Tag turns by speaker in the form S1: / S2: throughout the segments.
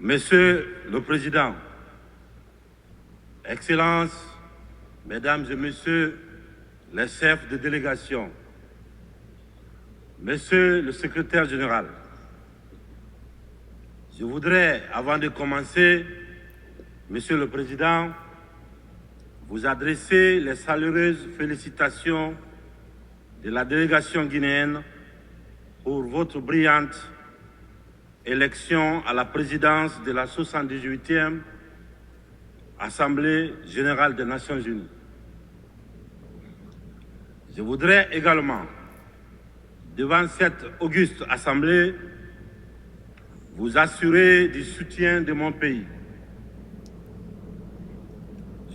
S1: Monsieur le Président, Excellences, Mesdames et Messieurs les chefs de délégation, Monsieur le Secrétaire général, je voudrais, avant de commencer, Monsieur le Président, vous adresser les chaleureuses félicitations de la délégation guinéenne pour votre brillante élection à la présidence de la 78e Assemblée générale des Nations unies. Je voudrais également, devant cette auguste Assemblée, vous assurer du soutien de mon pays.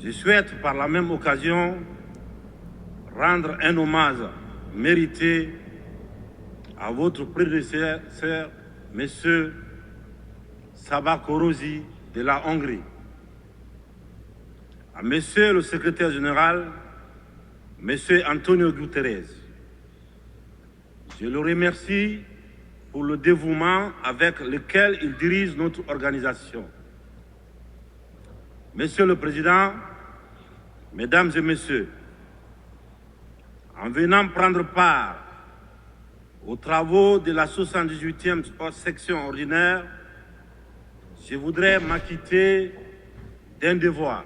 S1: Je souhaite par la même occasion rendre un hommage mérité à votre prédécesseur, M. Saba Korosi de la Hongrie, à M. le secrétaire général, M. Antonio Guterres. Je le remercie pour le dévouement avec lequel il dirige notre organisation. Monsieur le Président, Mesdames et Messieurs, en venant prendre part aux travaux de la 78e section ordinaire, je voudrais m'acquitter d'un devoir,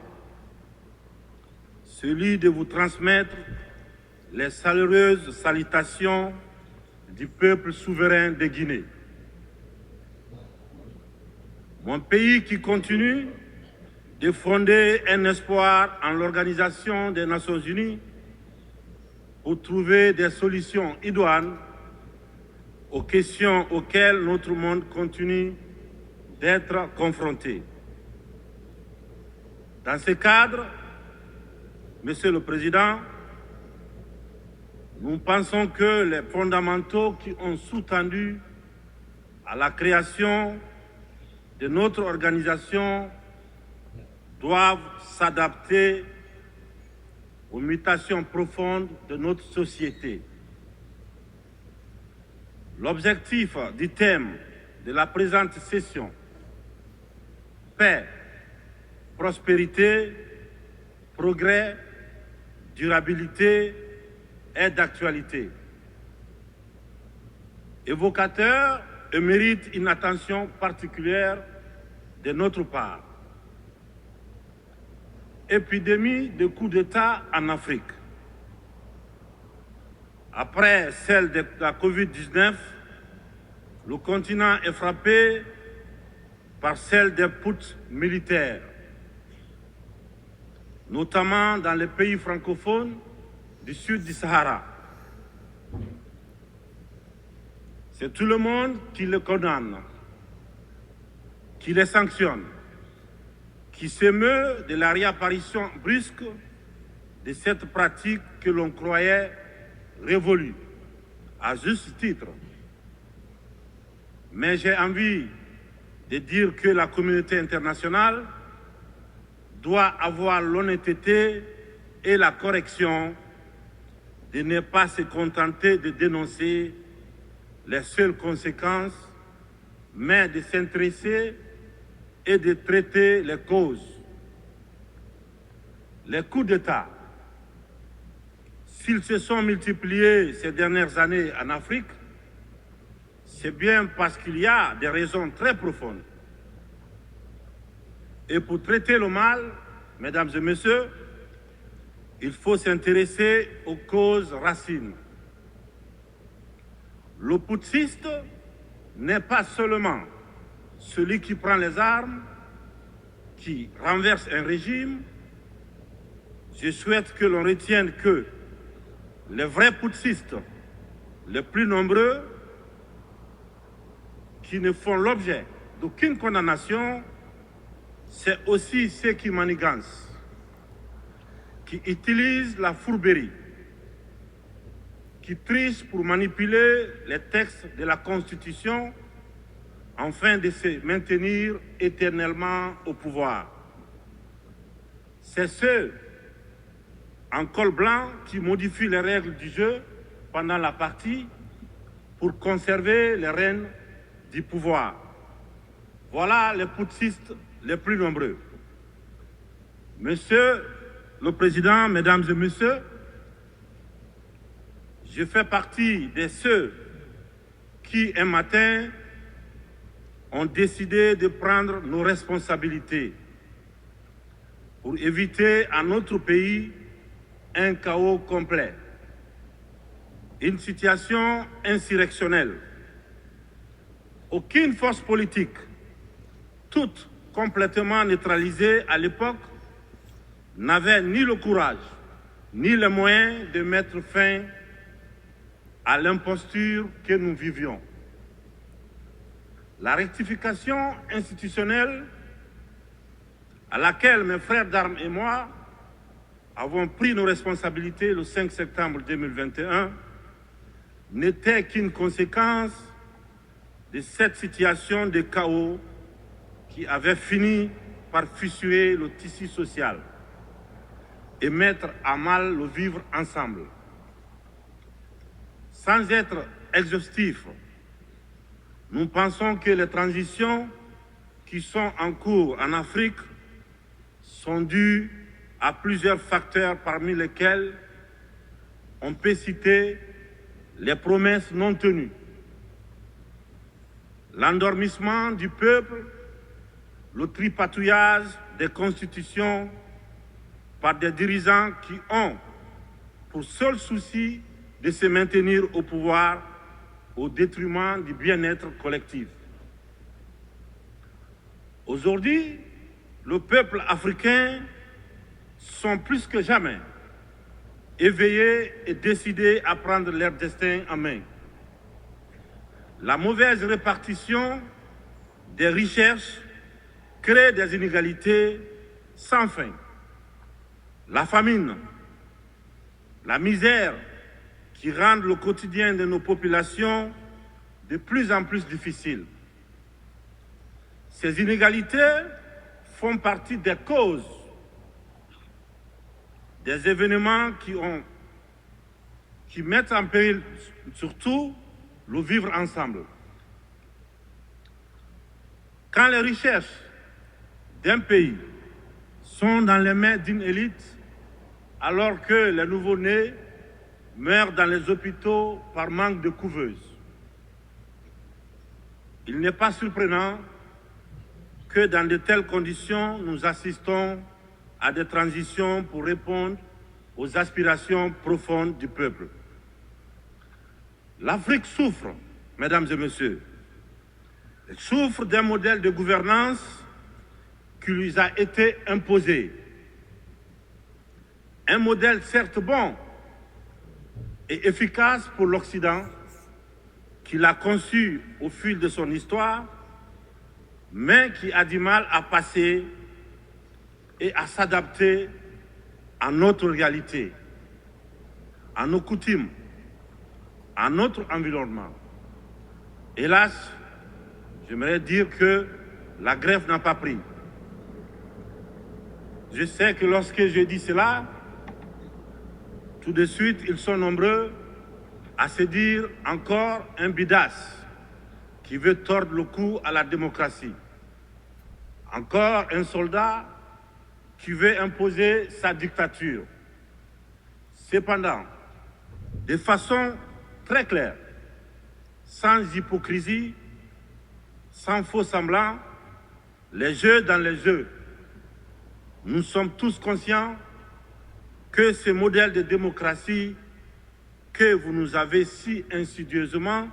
S1: celui de vous transmettre les chaleureuses salutations du peuple souverain de Guinée. Mon pays qui continue de fonder un espoir en l'Organisation des Nations Unies pour trouver des solutions idoines aux questions auxquelles notre monde continue d'être confronté. Dans ce cadre, Monsieur le Président, nous pensons que les fondamentaux qui ont sous-tendu à la création de notre organisation doivent s'adapter aux mutations profondes de notre société. L'objectif du thème de la présente session, paix, prospérité, progrès, durabilité, est d'actualité. Évocateur et mérite une attention particulière de notre part. Épidémie de coups d'État en Afrique. Après celle de la Covid-19, le continent est frappé par celle des putsch militaires, notamment dans les pays francophones du sud du Sahara. C'est tout le monde qui le condamne, qui les sanctionne, qui s'émeut de la réapparition brusque de cette pratique que l'on croyait révolue, à juste titre. Mais j'ai envie de dire que la communauté internationale doit avoir l'honnêteté et la correction de ne pas se contenter de dénoncer les seules conséquences, mais de s'intéresser et de traiter les causes. Les coups d'État, s'ils se sont multipliés ces dernières années en Afrique, c'est bien parce qu'il y a des raisons très profondes. Et pour traiter le mal, Mesdames et Messieurs, il faut s'intéresser aux causes racines. Le putschiste n'est pas seulement celui qui prend les armes, qui renverse un régime. Je souhaite que l'on retienne que les vrais putschistes, les plus nombreux, qui ne font l'objet d'aucune condamnation, c'est aussi ceux qui manigancent, qui utilisent la fourberie, qui trichent pour manipuler les textes de la Constitution afin de se maintenir éternellement au pouvoir. C'est ceux en col blanc qui modifient les règles du jeu pendant la partie pour conserver les rênes du pouvoir. Voilà les putschistes les plus nombreux. Monsieur le Président, Mesdames et Messieurs, je fais partie de ceux qui, un matin, ont décidé de prendre nos responsabilités pour éviter à notre pays un chaos complet, une situation insurrectionnelle. Aucune force politique, toutes complètement neutralisées à l'époque, n'avait ni le courage ni les moyens de mettre fin à l'imposture que nous vivions. La rectification institutionnelle à laquelle mes frères d'armes et moi avons pris nos responsabilités le 5 septembre 2021 n'était qu'une conséquence de cette situation de chaos qui avait fini par fissurer le tissu social et mettre à mal le vivre ensemble. Sans être exhaustif, nous pensons que les transitions qui sont en cours en Afrique sont dues à plusieurs facteurs parmi lesquels on peut citer les promesses non tenues, l'endormissement du peuple, le tripatouillage des constitutions par des dirigeants qui ont pour seul souci de se maintenir au pouvoir au détriment du bien-être collectif. Aujourd'hui, le peuple africain sont plus que jamais éveillés et décidés à prendre leur destin en main. La mauvaise répartition des richesses crée des inégalités sans fin. La famine, la misère qui rendent le quotidien de nos populations de plus en plus difficile. Ces inégalités font partie des causes des événements qui mettent en péril surtout le vivre ensemble. Quand les richesses d'un pays sont dans les mains d'une élite, alors que les nouveau-nés meurent dans les hôpitaux par manque de couveuses, il n'est pas surprenant que dans de telles conditions, nous assistons à des transitions pour répondre aux aspirations profondes du peuple. L'Afrique souffre, mesdames et messieurs. Elle souffre d'un modèle de gouvernance qui lui a été imposé. Un modèle certes bon et efficace pour l'Occident, qu'il a conçu au fil de son histoire, mais qui a du mal à passer et à s'adapter à notre réalité, à nos coutumes, à notre environnement. Hélas, j'aimerais dire que la greffe n'a pas pris. Je sais que lorsque je dis cela, tout de suite, ils sont nombreux à se dire encore un bidasse qui veut tordre le cou à la démocratie. Encore un soldat qui veut imposer sa dictature. Cependant, de façon très claire, sans hypocrisie, sans faux semblant, les jeux dans les jeux. Nous sommes tous conscients que ce modèle de démocratie que vous nous avez si insidieusement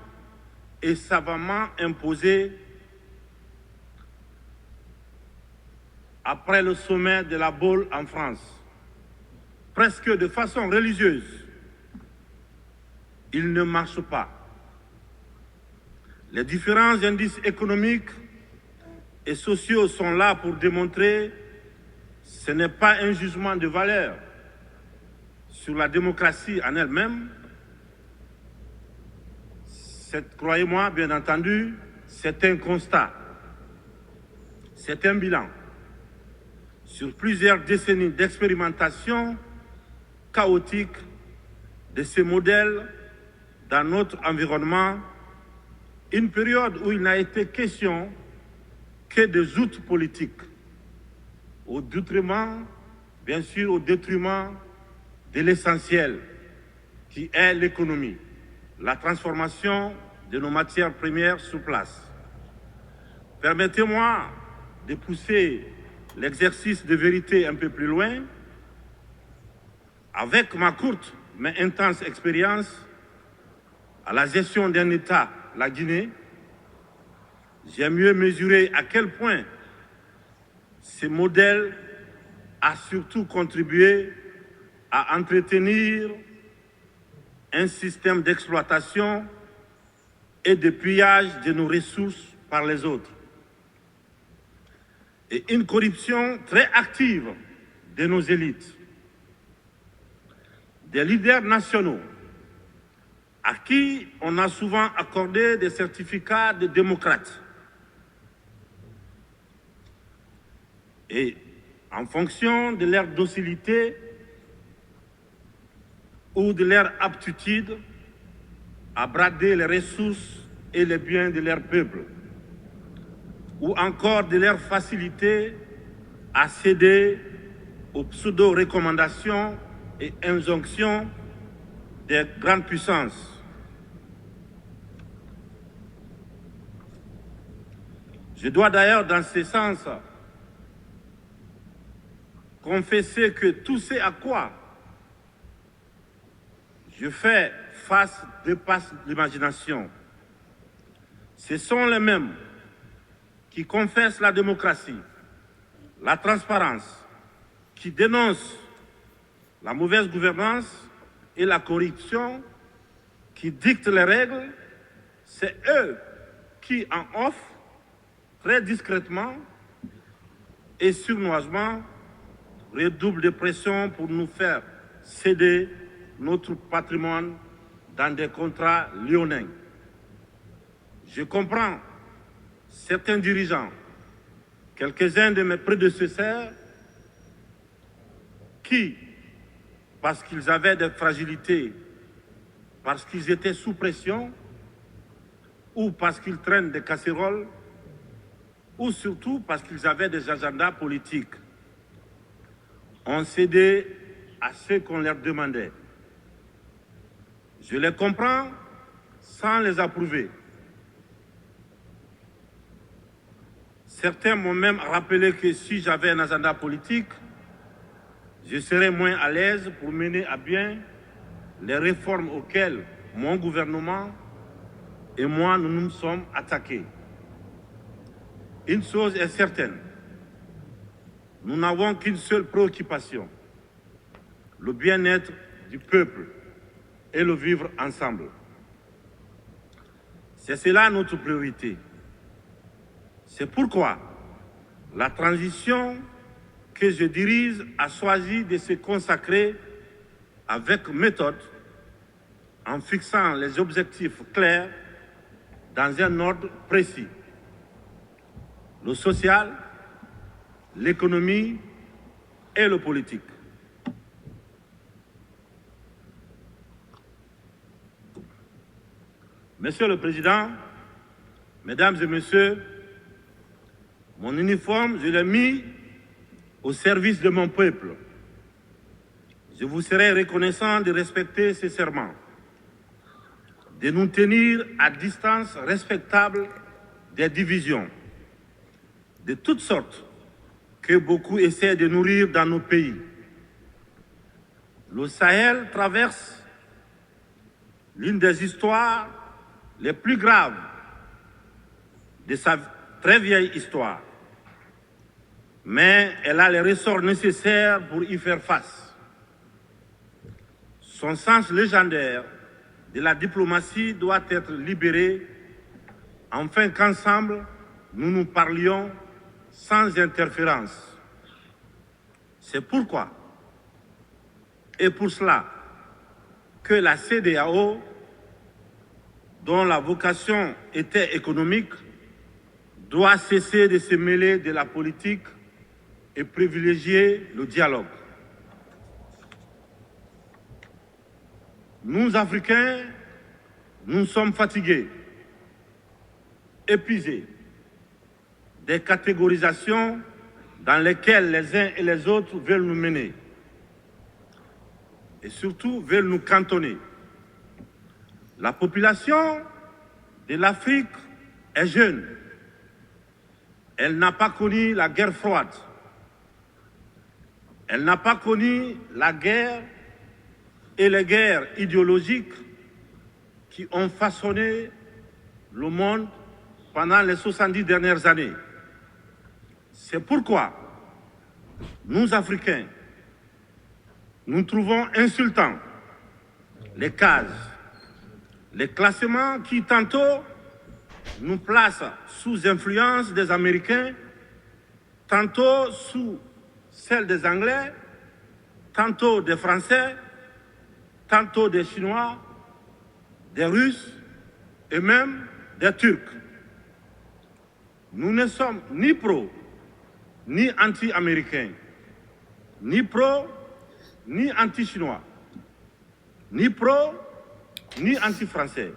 S1: et savamment imposé après le sommet de la Baule en France, presque de façon religieuse, il ne marche pas. Les différents indices économiques et sociaux sont là pour démontrer que ce n'est pas un jugement de valeur sur la démocratie en elle-même. Croyez-moi, bien entendu, c'est un constat, c'est un bilan. Sur plusieurs décennies d'expérimentation chaotique de ces modèles dans notre environnement, une période où il n'a été question que des outils politiques, au détriment, bien sûr, au détriment de l'essentiel, qui est l'économie, la transformation de nos matières premières sur place. Permettez-moi de pousser l'exercice de vérité un peu plus loin. Avec ma courte mais intense expérience à la gestion d'un État, la Guinée, j'ai mieux mesuré à quel point ce modèle a surtout contribué à entretenir un système d'exploitation et de pillage de nos ressources par les autres, et une corruption très active de nos élites, des leaders nationaux à qui on a souvent accordé des certificats de démocrates. Et en fonction de leur docilité ou de leur aptitude à brader les ressources et les biens de leur peuple, ou encore de leur facilité à céder aux pseudo-recommandations et injonctions des grandes puissances. Je dois d'ailleurs, dans ce sens, confesser que tout ce à quoi je fais face dépasse l'imagination. Ce sont les mêmes qui confessent la démocratie, la transparence, qui dénoncent la mauvaise gouvernance et la corruption, qui dictent les règles. C'est eux qui en offrent très discrètement et sournoisement redoublent de pression pour nous faire céder notre patrimoine dans des contrats léonins. Je comprends certains dirigeants, quelques-uns de mes prédécesseurs, qui, parce qu'ils avaient des fragilités, parce qu'ils étaient sous pression, ou parce qu'ils traînent des casseroles, ou surtout parce qu'ils avaient des agendas politiques, ont cédé à ce qu'on leur demandait. Je les comprends sans les approuver. Certains m'ont même rappelé que si j'avais un agenda politique, je serais moins à l'aise pour mener à bien les réformes auxquelles mon gouvernement et moi nous nous sommes attaqués. Une chose est certaine, nous n'avons qu'une seule préoccupation, le bien-être du peuple et le vivre ensemble. C'est cela notre priorité. C'est pourquoi la transition que je dirige a choisi de se consacrer avec méthode en fixant les objectifs clairs dans un ordre précis. Le social, l'économie et le politique. Monsieur le Président, Mesdames et Messieurs, mon uniforme, je l'ai mis au service de mon peuple. Je vous serai reconnaissant de respecter ces serments, de nous tenir à distance respectable des divisions, de toutes sortes, que beaucoup essaient de nourrir dans nos pays. Le Sahel traverse l'une des histoires les plus graves de sa très vieille histoire. Mais elle a les ressorts nécessaires pour y faire face. Son sens légendaire de la diplomatie doit être libéré afin qu'ensemble, nous nous parlions sans interférence. C'est pourquoi, et pour cela, que la CEDEAO, dont la vocation était économique, doit cesser de se mêler de la politique et privilégier le dialogue. Nous, Africains, nous sommes fatigués, épuisés des catégorisations dans lesquelles les uns et les autres veulent nous mener et surtout veulent nous cantonner. La population de l'Afrique est jeune. Elle n'a pas connu la guerre froide. Elle n'a pas connu la guerre et les guerres idéologiques qui ont façonné le monde pendant les 70 dernières années. C'est pourquoi nous, Africains, nous trouvons insultants les cases, les classements qui tantôt nous placent sous influence des Américains, tantôt sous celle des Anglais, tantôt des Français, tantôt des Chinois, des Russes et même des Turcs. Nous ne sommes ni pro, ni anti-américains, ni pro, ni anti-chinois, ni pro, ni anti-français,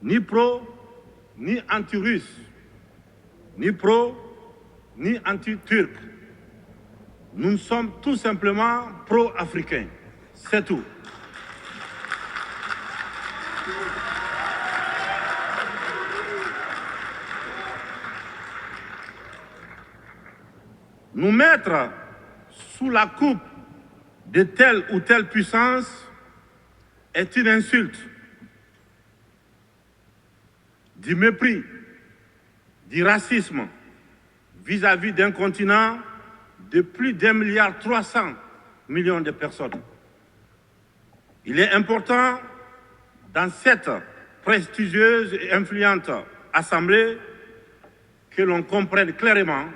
S1: ni pro, ni anti-russe, ni pro, ni anti-turc. Nous sommes tout simplement pro-africains. C'est tout. Nous mettre sous la coupe de telle ou telle puissance est une insulte, du mépris, du racisme vis-à-vis d'un continent de plus d'1,3 milliard de personnes. Il est important, dans cette prestigieuse et influente assemblée, que l'on comprenne clairement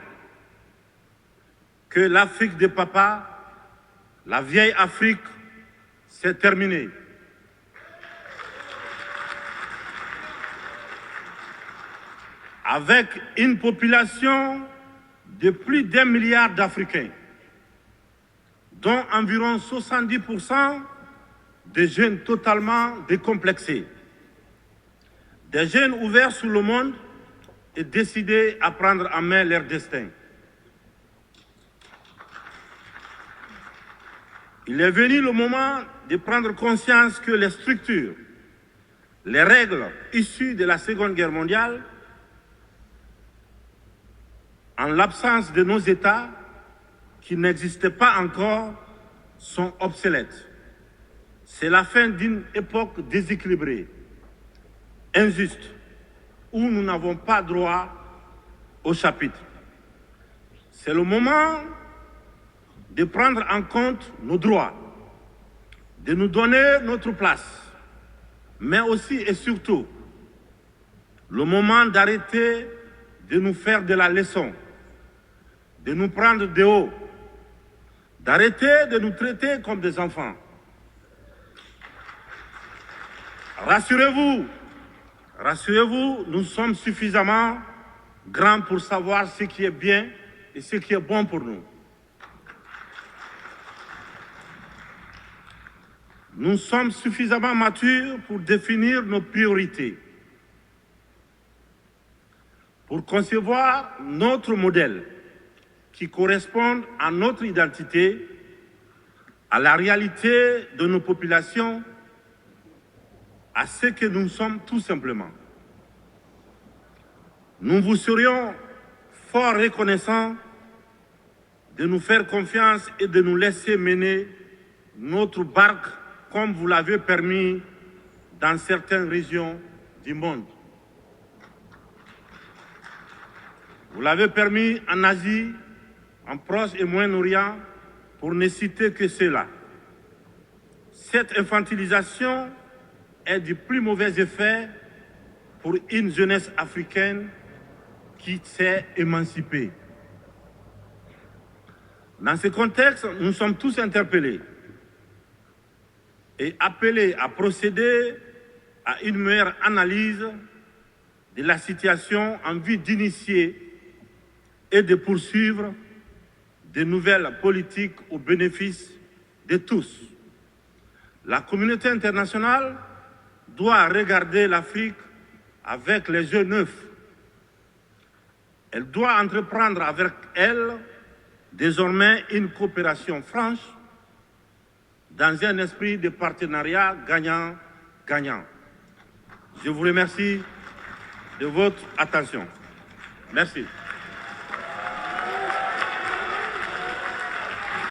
S1: que l'Afrique de papa, la vieille Afrique, c'est terminé. Avec une population de plus d'1 milliard d'Africains, dont environ 70% de jeunes totalement décomplexés, des jeunes ouverts sur le monde et décidés à prendre en main leur destin. Il est venu le moment de prendre conscience que les structures, les règles issues de la Seconde Guerre mondiale, en l'absence de nos États qui n'existaient pas encore, sont obsolètes. C'est la fin d'une époque déséquilibrée, injuste, où nous n'avons pas droit au chapitre. C'est le moment de prendre en compte nos droits, de nous donner notre place, mais aussi et surtout le moment d'arrêter de nous faire de la leçon, de nous prendre de haut, d'arrêter de nous traiter comme des enfants. Rassurez-vous, rassurez-vous, nous sommes suffisamment grands pour savoir ce qui est bien et ce qui est bon pour nous. Nous sommes suffisamment matures pour définir nos priorités, pour concevoir notre modèle qui corresponde à notre identité, à la réalité de nos populations, à ce que nous sommes tout simplement. Nous vous serions fort reconnaissants de nous faire confiance et de nous laisser mener notre barque comme vous l'avez permis dans certaines régions du monde. Vous l'avez permis en Asie, en Proche et Moyen-Orient, pour ne citer que cela. Cette infantilisation est du plus mauvais effet pour une jeunesse africaine qui s'est émancipée. Dans ce contexte, nous sommes tous interpellés et appelés à procéder à une meilleure analyse de la situation en vue d'initier et de poursuivre de nouvelles politiques au bénéfice de tous. La communauté internationale doit regarder l'Afrique avec les yeux neufs. Elle doit entreprendre avec elle désormais une coopération franche dans un esprit de partenariat gagnant-gagnant. Je vous remercie de votre attention. Merci.